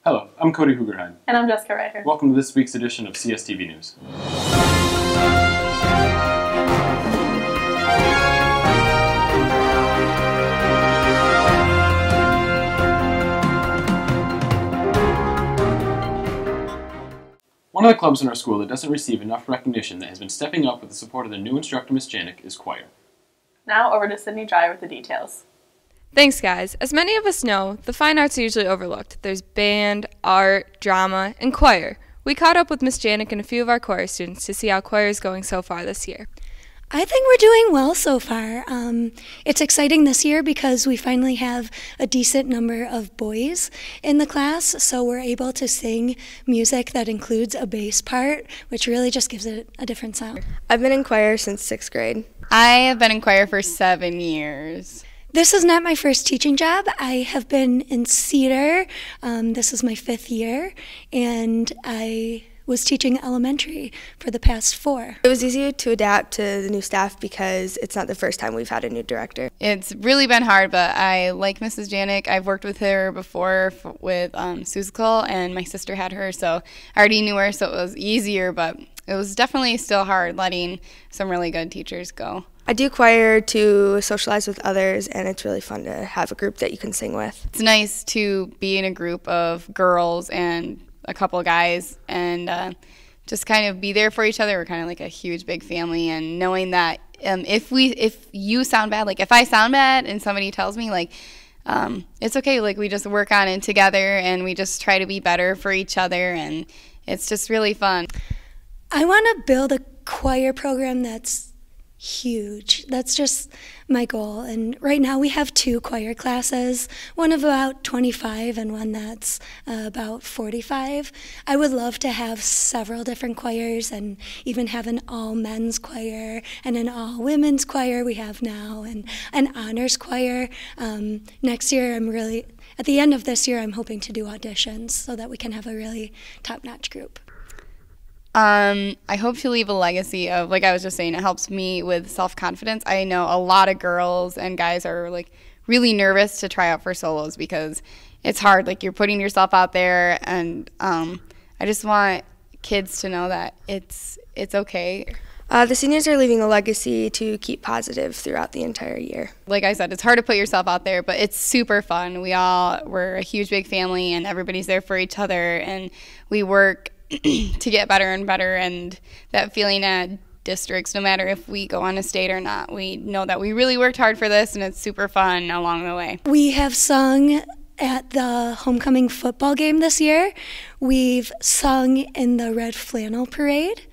Hello, I'm Cody Hugerheim. And I'm Jessica Ryder. Welcome to this week's edition of CSTV News. One of the clubs in our school that doesn't receive enough recognition that has been stepping up with the support of the new instructor, Ms. Janik, is choir. Now over to Sydney Dry with the details. Thanks, guys. As many of us know, the fine arts are usually overlooked. There's band, art, drama, and choir. We caught up with Miss Janik and a few of our choir students to see how choir is going so far this year. I think we're doing well so far. It's exciting this year because we finally have a decent number of boys in the class, so we're able to sing music that includes a bass part, which really just gives it a different sound. I've been in choir since 6th grade. I have been in choir for 7 years. This is not my first teaching job. I have been in Cedar. This is my 5th year, and I was teaching elementary for the past 4. It was easy to adapt to the new staff because it's not the first time we've had a new director. It's really been hard, but I like Mrs. Janik. I've worked with her before with Susical, and my sister had her, so I already knew her, so it was easier, but it was definitely still hard letting some really good teachers go. I do choir to socialize with others, and it's really fun to have a group that you can sing with. It's nice to be in a group of girls and a couple of guys and just kind of be there for each other. We're kind of like a huge big family, and knowing that if you sound bad, like if I sound bad and somebody tells me, like it's okay, like we just work on it together and we just try to be better for each other, and it's just really fun. I want to build a choir program that's huge. That's just my goal. And right now we have 2 choir classes, one of about 25 and one that's about 45. I would love to have several different choirs and even have an all-men's choir and an all-women's choir we have now, and an honors choir. Next year, at the end of this year, I'm hoping to do auditions so that we can have a really top-notch group. I hope to leave a legacy of, like I was just saying, it helps me with self-confidence. I know a lot of girls and guys are like really nervous to try out for solos because it's hard. Like you're putting yourself out there, and I just want kids to know that it's okay. The seniors are leaving a legacy to keep positive throughout the entire year. Like I said, it's hard to put yourself out there, but it's super fun. We're a huge big family, and everybody's there for each other, and we work to get better and better, and that feeling at districts, no matter if we go on a state or not, we know that we really worked hard for this, and it's super fun along the way. We have sung at the homecoming football game this year. We've sung in the Red Flannel Parade,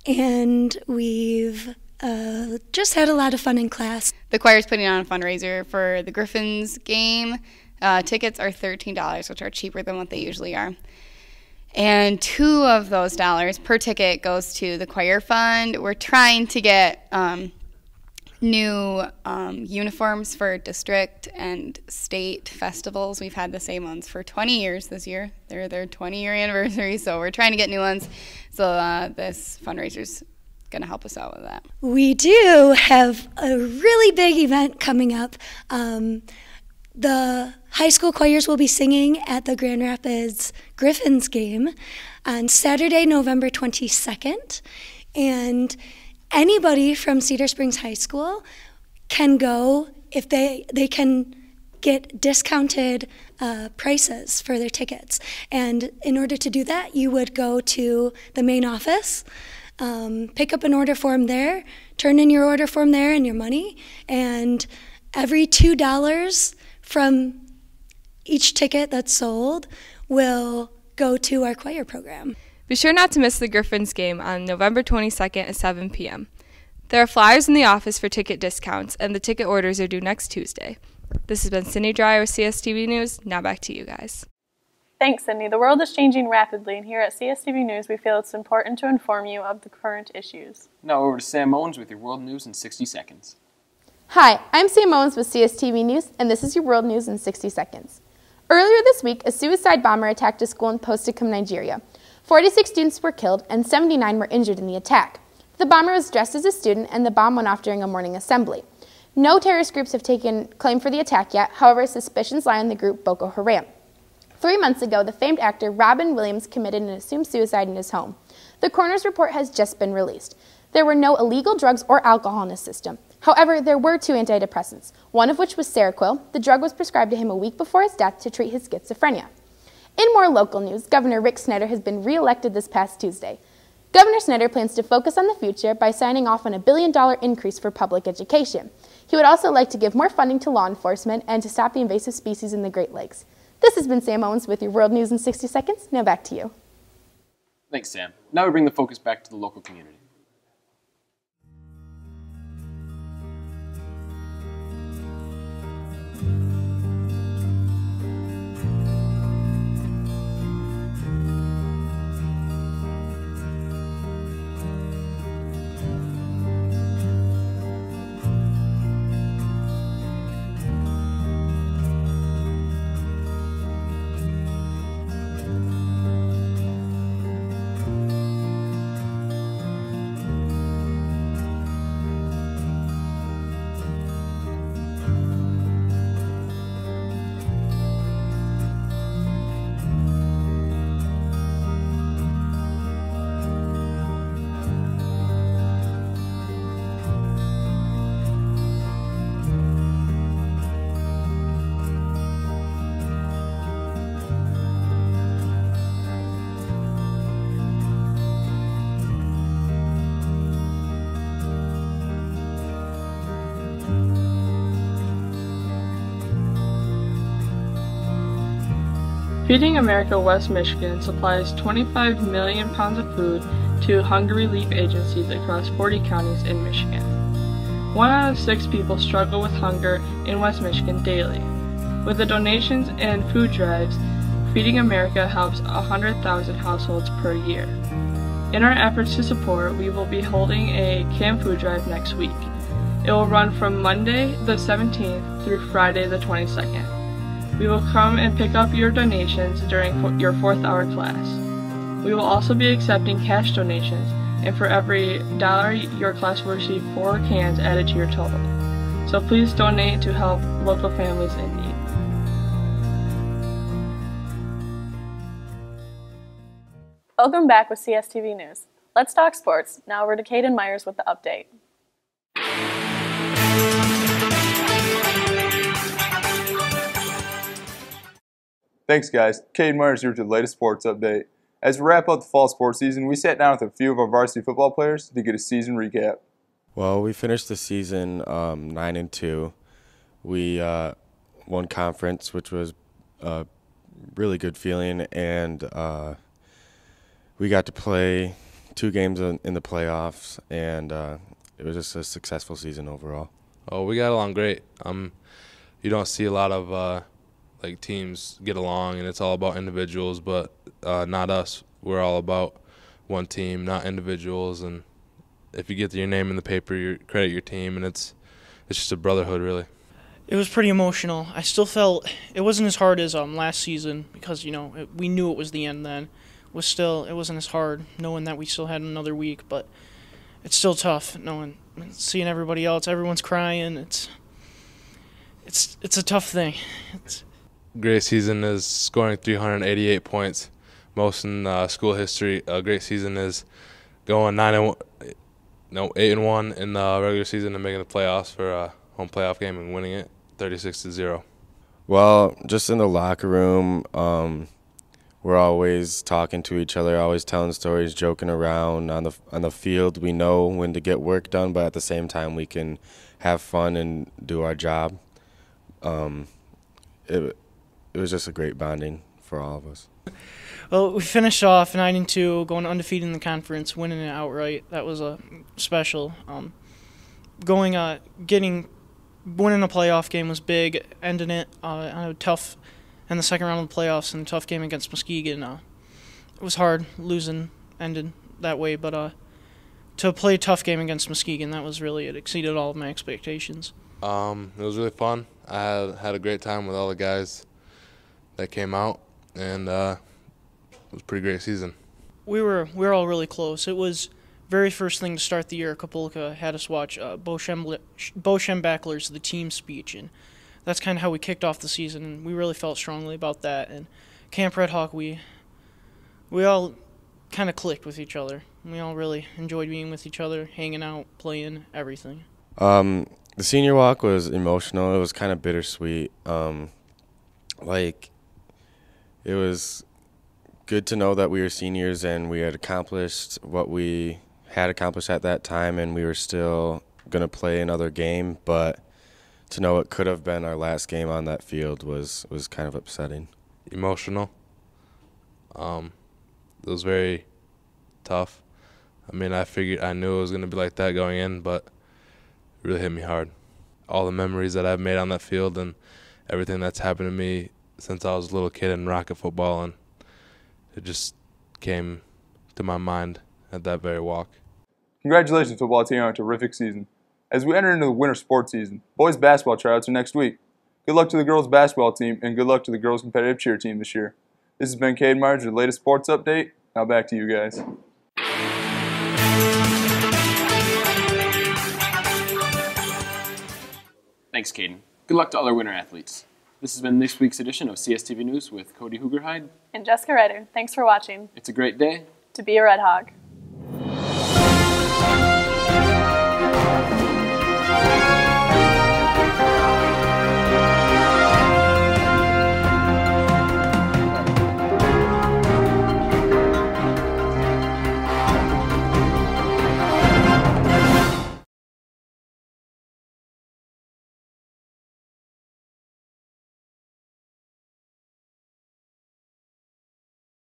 and we've just had a lot of fun in class. The choir's putting on a fundraiser for the Griffins game. Tickets are $13, which are cheaper than what they usually are. And 2 of those dollars per ticket goes to the choir fund. We're trying to get new uniforms for district and state festivals. We've had the same ones for 20 years this year. They're their 20-year anniversary, so we're trying to get new ones. So this fundraiser's going to help us out with that. We do have a really big event coming up. The high school choirs will be singing at the Grand Rapids Griffins game on Saturday, November 22nd. And anybody from Cedar Springs High School can go if they can get discounted prices for their tickets. And in order to do that, you would go to the main office, pick up an order form there, turn in your order form there and your money, and every $2 from each ticket that's sold will go to our choir program. Be sure not to miss the Griffins game on November 22nd at 7 p.m. There are flyers in the office for ticket discounts, and the ticket orders are due next Tuesday. This has been Sydney Dry with CSTV News. Now back to you guys. Thanks, Sydney. The world is changing rapidly, and here at CSTV News, we feel it's important to inform you of the current issues. Now over to Sam Owens with your world news in 60 seconds. Hi, I'm Sam Owens with CSTV News, and this is your world news in 60 seconds. Earlier this week, a suicide bomber attacked a school in Posticum, Nigeria. 46 students were killed and 79 were injured in the attack. The bomber was dressed as a student, and the bomb went off during a morning assembly. No terrorist groups have taken claim for the attack yet. However, suspicions lie on the group Boko Haram. 3 months ago, the famed actor Robin Williams committed an assumed suicide in his home. The coroner's report has just been released. There were no illegal drugs or alcohol in his system. However, there were 2 antidepressants, one of which was Seroquel. The drug was prescribed to him a week before his death to treat his schizophrenia. In more local news, Governor Rick Snyder has been re-elected this past Tuesday. Governor Snyder plans to focus on the future by signing off on a $1 billion increase for public education. He would also like to give more funding to law enforcement and to stop the invasive species in the Great Lakes. This has been Sam Owens with your World News in 60 Seconds. Now back to you. Thanks, Sam. Now we bring the focus back to the local community. Feeding America West Michigan supplies 25 million pounds of food to hunger relief agencies across 40 counties in Michigan. 1 out of 6 people struggle with hunger in West Michigan daily. With the donations and food drives, Feeding America helps 100,000 households per year. In our efforts to support, we will be holding a canned food drive next week. It will run from Monday the 17th through Friday the 22nd. We will come and pick up your donations during your 4th hour class. We will also be accepting cash donations, and for every $1 your class will receive 4 cans added to your total. So please donate to help local families in need. Welcome back with CSTV News. Let's talk sports. Now over to Caden Myers with the update. Thanks, guys. Caden Myers here with the latest sports update. As we wrap up the fall sports season, we sat down with a few of our varsity football players to get a season recap. Well, we finished the season 9-2. We won conference, which was a really good feeling, and we got to play 2 games in the playoffs, and it was just a successful season overall. Oh, we got along great. You don't see a lot of teams get along, and it's all about individuals, but not us. We're all about one team, not individuals. And if you get your name in the paper, you credit your team, and it's just a brotherhood, really. It was pretty emotional. I still felt it wasn't as hard as last season because we knew it was the end then. It wasn't as hard knowing that we still had another week, but it's still tough seeing everybody else. Everyone's crying. It's a tough thing. Great season is scoring 388 points, most in school history. A great season is going 8-1 in the regular season and making the playoffs for a home playoff game and winning it 36-0. Well, just in the locker room, we're always talking to each other, always telling stories, joking around. On the field, we know when to get work done, but at the same time, we can have fun and do our job. It was just a great bonding for all of us. Well, we finished off 9-2, going undefeated in the conference, winning it outright. That was a special. Winning a playoff game was big. Ending it on a tough, in the second round of the playoffs, and a tough game against Muskegon. It was hard ended that way, but to play a tough game against Muskegon, it exceeded all of my expectations. It was really fun. I had a great time with all the guys that came out, and it was a pretty great season. We were all really close. It was very first thing to start the year. Kapulka had us watch Bo Schembechler's The Team speech, and that's kind of how we kicked off the season. And we really felt strongly about that. And Camp Red Hawk, we all kind of clicked with each other. We all really enjoyed being with each other, hanging out, playing, everything. The senior walk was emotional. It was kind of bittersweet. It was good to know that we were seniors and we had accomplished what we had accomplished at that time, and we were still going to play another game, but to know it could have been our last game on that field was kind of upsetting. Emotional. It was very tough. I mean, I knew it was going to be like that going in, but it really hit me hard. All the memories that I've made on that field and everything that's happened to me since I was a little kid in rocket football, and it just came to my mind at that very walk. Congratulations, football team, on a terrific season. As we enter into the winter sports season, boys basketball tryouts are next week. Good luck to the girls basketball team, and good luck to the girls competitive cheer team this year. This has been Caden Myers with the latest sports update. Now back to you guys. Thanks, Caden. Good luck to all our winter athletes. This has been this week's edition of CSTV News with Cody Hoogerhide And Jessica Ryder. Thanks for watching. It's a great day to be a Red Hawk.